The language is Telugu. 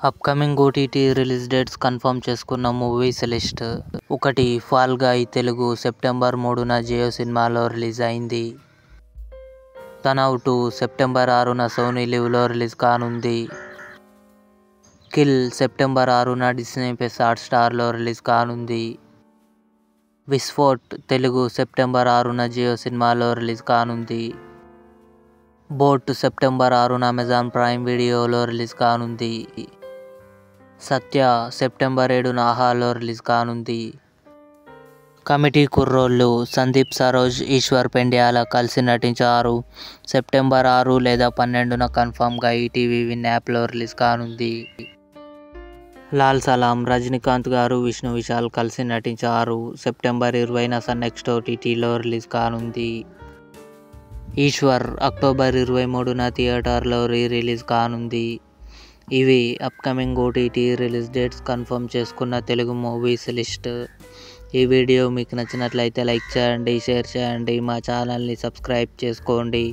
Upcoming OTT release dates confirm చేసుకున్న movies list. 1. Fall Guy Telugu September 3న జియో సినిమాలో రిలీజ్ అయింది. తనవ్ 2 సెప్టెంబర్ 6న సోనీ లివ్లో రిలీజ్ కానుంది. కిల్ సెప్టెంబర్ 6న డిస్నీ ప్లస్ హాట్స్టార్లో రిలీజ్ కానుంది. విస్ఫోట్ తెలుగు సెప్టెంబర్ 6న జియో సినిమాలో రిలీజ్ కానుంది. బోట్ సెప్టెంబర్ 6న అమెజాన్ ప్రైమ్ వీడియోలో రిలీజ్ కానుంది. సత్య సెప్టెంబర్ 7న ఆహాలో రిలీజ్ కానుంది. కమిటీ కుర్రోళ్ళు సందీప్ సరోజ్, ఈశ్వర్ పెండ్యాల కలిసి నటించారు. సెప్టెంబర్ 6 లేదా 12న కన్ఫర్మ్గా ఈటీవీ విన్ యాప్లో రిలీజ్ కానుంది. లాల్ సలాం రజనీకాంత్ గారు, విష్ణు విశాల్ కలిసి నటించారు. సెప్టెంబర్ 20న సన్ నెక్స్ట్ ఓటీటీలో రిలీజ్ కానుంది. ఈశ్వర్ అక్టోబర్ 23న థియేటర్లో రిలీజ్ కానుంది. ఇవి upcoming OTT release dates confirm చేసుకున్న తెలుగు మూవీస్ లిస్ట్. ఈ వీడియో మీకు నచ్చినట్లయితే లైక్ చేయండి, షేర్ చేయండి, మా ఛానల్ని సబ్స్క్రైబ్ చేసుకోండి.